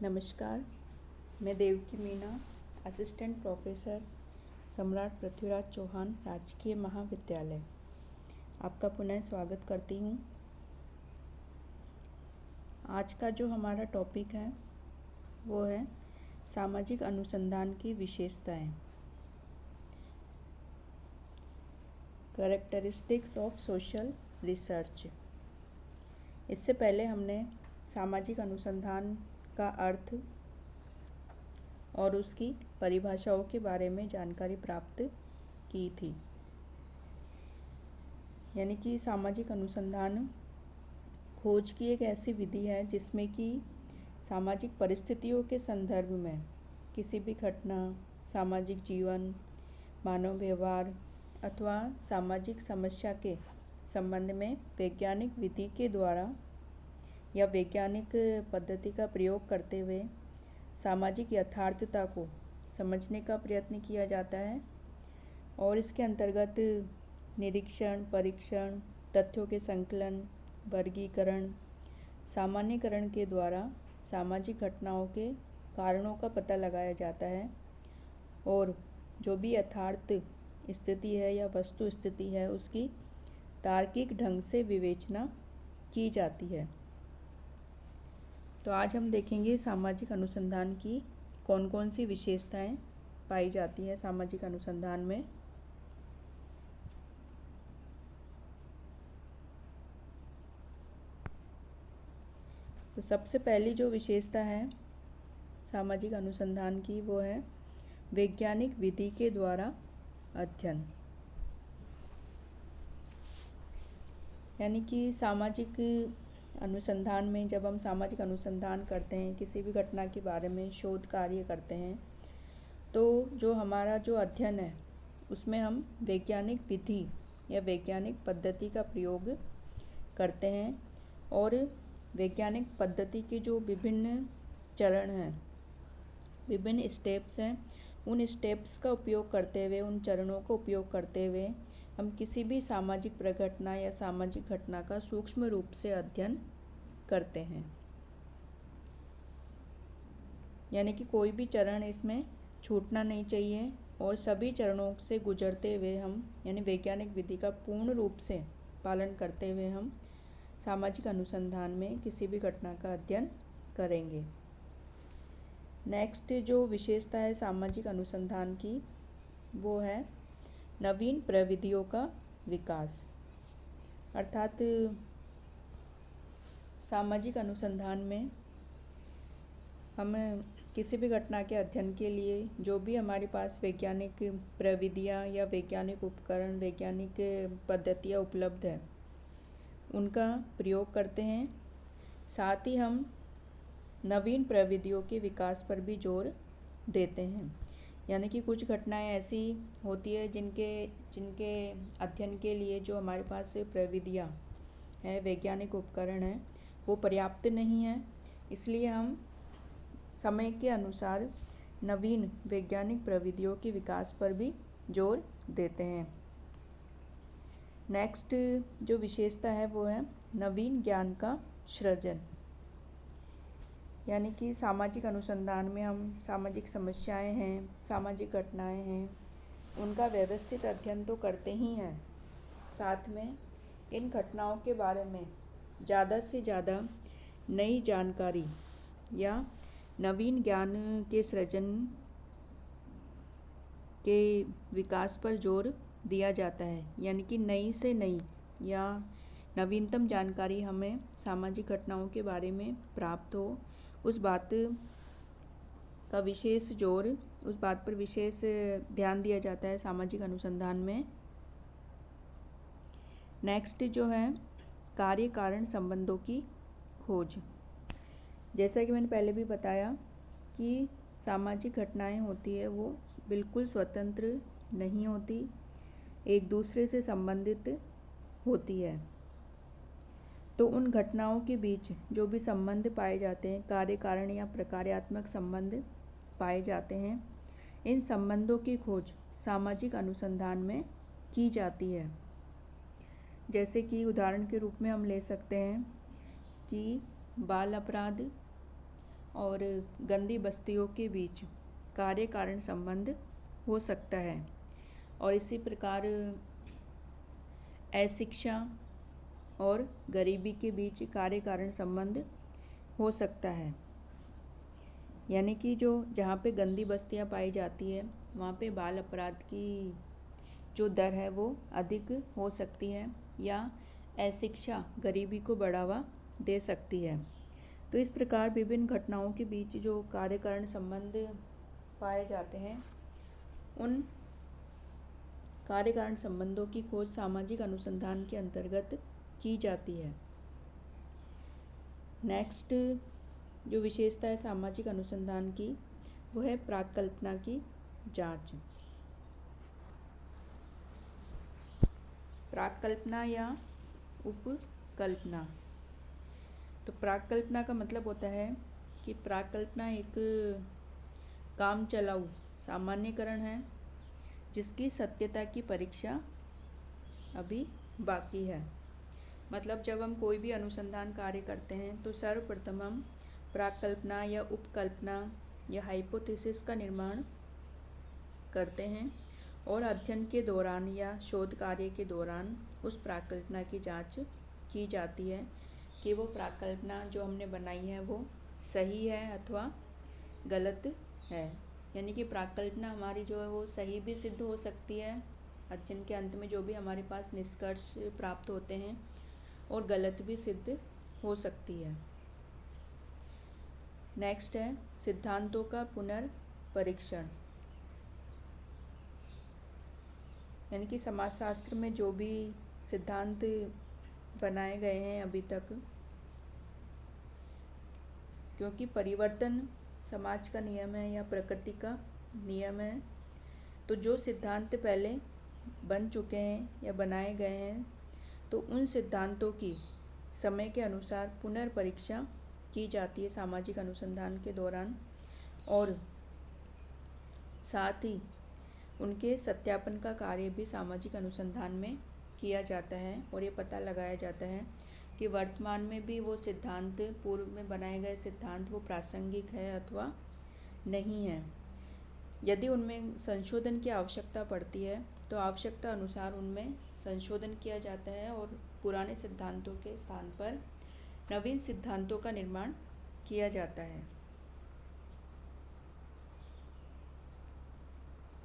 नमस्कार। मैं Devaki Meena, assistant professor, सम्राट पृथ्वीराज चौहान राजकीय महाविद्यालय, आपका पुनः स्वागत करती हूँ। आज का जो हमारा टॉपिक है वो है सामाजिक अनुसंधान की विशेषताएं, कैरेक्टरिस्टिक्स ऑफ सोशल रिसर्च। इससे पहले हमने सामाजिक अनुसंधान का अर्थ और उसकी परिभाषाओं के बारे में जानकारी प्राप्त की थी। यानी कि सामाजिक अनुसंधान खोज की एक ऐसी विधि है जिसमें कि सामाजिक परिस्थितियों के संदर्भ में किसी भी घटना, सामाजिक जीवन, मानव व्यवहार अथवा सामाजिक समस्या के संबंध में वैज्ञानिक विधि के द्वारा या वैज्ञानिक पद्धति का प्रयोग करते हुए सामाजिक यथार्थता को समझने का प्रयत्न किया जाता है। और इसके अंतर्गत निरीक्षण, परीक्षण, तथ्यों के संकलन, वर्गीकरण, सामान्यकरण के द्वारा सामाजिक घटनाओं के कारणों का पता लगाया जाता है और जो भी यथार्थ स्थिति है या वस्तु स्थिति है उसकी तार्किक ढंग से विवेचना की जाती है। तो आज हम देखेंगे सामाजिक अनुसंधान की कौन कौन सी विशेषताएं पाई जाती हैं सामाजिक अनुसंधान में। तो सबसे पहली जो विशेषता है सामाजिक अनुसंधान की वो है वैज्ञानिक विधि के द्वारा अध्ययन। यानी कि सामाजिक अनुसंधान में जब हम सामाजिक अनुसंधान करते हैं, किसी भी घटना के बारे में शोध कार्य करते हैं, तो जो हमारा जो अध्ययन है उसमें हम वैज्ञानिक विधि या वैज्ञानिक पद्धति का प्रयोग करते हैं और वैज्ञानिक पद्धति के जो विभिन्न चरण हैं, विभिन्न स्टेप्स हैं, उन स्टेप्स का उपयोग करते हुए, उन चरणों का उपयोग करते हुए हम किसी भी सामाजिक प्रघटना या सामाजिक घटना का सूक्ष्म रूप से अध्ययन करते हैं। यानी कि कोई भी चरण इसमें छूटना नहीं चाहिए और सभी चरणों से गुजरते हुए हम यानी वैज्ञानिक विधि का पूर्ण रूप से पालन करते हुए हम सामाजिक अनुसंधान में किसी भी घटना का अध्ययन करेंगे। नेक्स्ट जो विशेषता है सामाजिक अनुसंधान की वो है नवीन प्रविधियों का विकास। अर्थात सामाजिक अनुसंधान में हम किसी भी घटना के अध्ययन के लिए जो भी हमारे पास वैज्ञानिक प्रविधियाँ या वैज्ञानिक उपकरण, वैज्ञानिक पद्धतियाँ उपलब्ध है उनका प्रयोग करते हैं। साथ ही हम नवीन प्रविधियों के विकास पर भी जोर देते हैं। यानी कि कुछ घटनाएं ऐसी होती है जिनके अध्ययन के लिए जो हमारे पास प्रविधियाँ हैं, वैज्ञानिक उपकरण हैं, वो पर्याप्त नहीं है। इसलिए हम समय के अनुसार नवीन वैज्ञानिक प्रविधियों के विकास पर भी जोर देते हैं। नेक्स्ट जो विशेषता है वो है नवीन ज्ञान का सृजन। यानी कि सामाजिक अनुसंधान में हम सामाजिक समस्याएं हैं, सामाजिक घटनाएं हैं, उनका व्यवस्थित अध्ययन तो करते ही हैं, साथ में इन घटनाओं के बारे में ज़्यादा से ज़्यादा नई जानकारी या नवीन ज्ञान के सृजन के विकास पर जोर दिया जाता है। यानी कि नई से नई या नवीनतम जानकारी हमें सामाजिक घटनाओं के बारे में प्राप्त हो, उस बात का विशेष जोर, उस बात पर विशेष ध्यान दिया जाता है सामाजिक अनुसंधान में। नेक्स्ट जो है कार्य कारण संबंधों की खोज। जैसा कि मैंने पहले भी बताया कि सामाजिक घटनाएं होती है वो बिल्कुल स्वतंत्र नहीं होती, एक दूसरे से संबंधित होती है। तो उन घटनाओं के बीच जो भी संबंध पाए जाते हैं, कार्य कारण या प्रकार्यात्मक संबंध पाए जाते हैं, इन संबंधों की खोज सामाजिक अनुसंधान में की जाती है। जैसे कि उदाहरण के रूप में हम ले सकते हैं कि बाल अपराध और गंदी बस्तियों के बीच कार्य कारण संबंध हो सकता है। और इसी प्रकार अशिक्षा और गरीबी के बीच कार्य कारण संबंध हो सकता है। यानी कि जहाँ पे गंदी बस्तियाँ पाई जाती है वहाँ पे बाल अपराध की जो दर है वो अधिक हो सकती है, या अशिक्षा गरीबी को बढ़ावा दे सकती है। तो इस प्रकार विभिन्न घटनाओं के बीच जो कार्य कारण संबंध पाए जाते हैं, उन कार्य कारण संबंधों की खोज सामाजिक अनुसंधान के अंतर्गत की जाती है। नेक्स्ट जो विशेषता है सामाजिक अनुसंधान की, वो है प्राक्कल्पना की जांच। प्राक्कल्पना या उपकल्पना। तो प्राक्कल्पना का मतलब होता है कि प्राक्कल्पना एक काम चलाऊ सामान्यकरण है जिसकी सत्यता की परीक्षा अभी बाकी है। मतलब जब हम कोई भी अनुसंधान कार्य करते हैं तो सर्वप्रथम हम प्राक्कल्पना या उपकल्पना या हाइपोथेसिस का निर्माण करते हैं और अध्ययन के दौरान या शोध कार्य के दौरान उस प्राक्कल्पना की जांच की जाती है कि वो प्राक्कल्पना जो हमने बनाई है वो सही है अथवा गलत है। यानी कि प्राक्कल्पना हमारी जो है वो सही भी सिद्ध हो सकती है अध्ययन के अंत में जो भी हमारे पास निष्कर्ष प्राप्त होते हैं, और गलत भी सिद्ध हो सकती है। नेक्स्ट है सिद्धांतों का पुनर्परीक्षण। यानी कि समाजशास्त्र में जो भी सिद्धांत बनाए गए हैं अभी तक, क्योंकि परिवर्तन समाज का नियम है या प्रकृति का नियम है, तो जो सिद्धांत पहले बन चुके हैं या बनाए गए हैं तो उन सिद्धांतों की समय के अनुसार पुनर्परीक्षा की जाती है सामाजिक अनुसंधान के दौरान, और साथ ही उनके सत्यापन का कार्य भी सामाजिक अनुसंधान में किया जाता है और ये पता लगाया जाता है कि वर्तमान में भी वो सिद्धांत, पूर्व में बनाए गए सिद्धांत वो प्रासंगिक है अथवा नहीं है। यदि उनमें संशोधन की आवश्यकता पड़ती है तो आवश्यकता अनुसार उनमें संशोधन किया जाता है और पुराने सिद्धांतों के स्थान पर नवीन सिद्धांतों का निर्माण किया जाता है।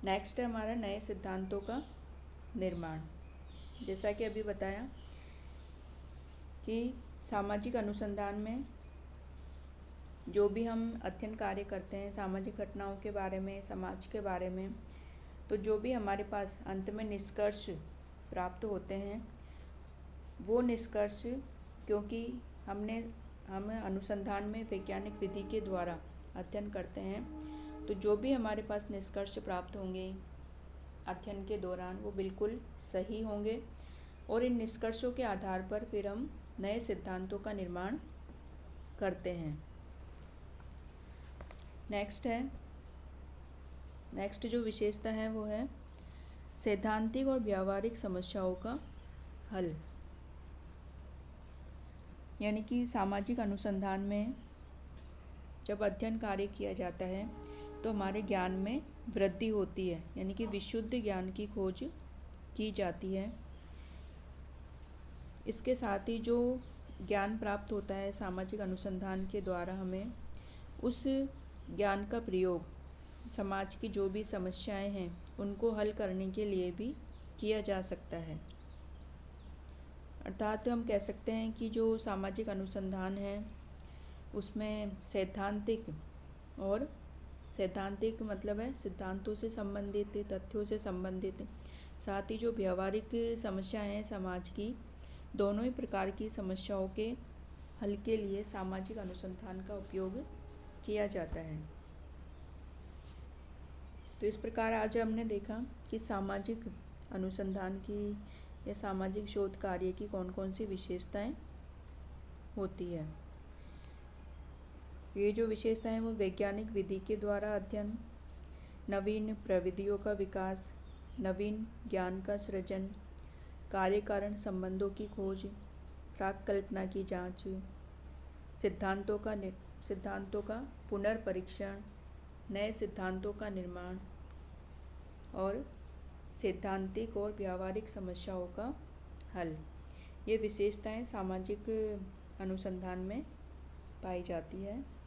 नेक्स्ट है हमारा नए सिद्धांतों का निर्माण। जैसा कि अभी बताया कि सामाजिक अनुसंधान में जो भी हम अध्ययन कार्य करते हैं सामाजिक घटनाओं के बारे में, समाज के बारे में, तो जो भी हमारे पास अंत में निष्कर्ष प्राप्त होते हैं वो निष्कर्ष, क्योंकि हम अनुसंधान में वैज्ञानिक विधि के द्वारा अध्ययन करते हैं, तो जो भी हमारे पास निष्कर्ष प्राप्त होंगे अध्ययन के दौरान वो बिल्कुल सही होंगे, और इन निष्कर्षों के आधार पर फिर हम नए सिद्धांतों का निर्माण करते हैं। नेक्स्ट जो विशेषता है वो है सैद्धांतिक और व्यावहारिक समस्याओं का हल। यानी कि सामाजिक अनुसंधान में जब अध्ययन कार्य किया जाता है तो हमारे ज्ञान में वृद्धि होती है, यानी कि विशुद्ध ज्ञान की खोज की जाती है। इसके साथ ही जो ज्ञान प्राप्त होता है सामाजिक अनुसंधान के द्वारा, हमें उस ज्ञान का प्रयोग समाज की जो भी समस्याएं हैं उनको हल करने के लिए भी किया जा सकता है। अर्थात हम कह सकते हैं कि जो सामाजिक अनुसंधान है उसमें सैद्धांतिक मतलब है सिद्धांतों से संबंधित, तथ्यों से संबंधित, साथ ही जो व्यवहारिक समस्याएं हैं समाज की, दोनों ही प्रकार की समस्याओं के हल के लिए सामाजिक अनुसंधान का उपयोग किया जाता है। तो इस प्रकार आज हमने देखा कि सामाजिक अनुसंधान की या सामाजिक शोध कार्य की कौन कौन सी विशेषताएं होती है। ये जो विशेषताएं वो वैज्ञानिक विधि के द्वारा अध्ययन, नवीन प्रविधियों का विकास, नवीन ज्ञान का सृजन, कार्य कारण संबंधों की खोज, प्राक्कल्पना की जांच, सिद्धांतों का सिद्धांतों का पुनर्परीक्षण, नए सिद्धांतों का निर्माण और सैद्धांतिक और व्यावहारिक समस्याओं का हल। ये विशेषताएं सामाजिक अनुसंधान में पाई जाती है।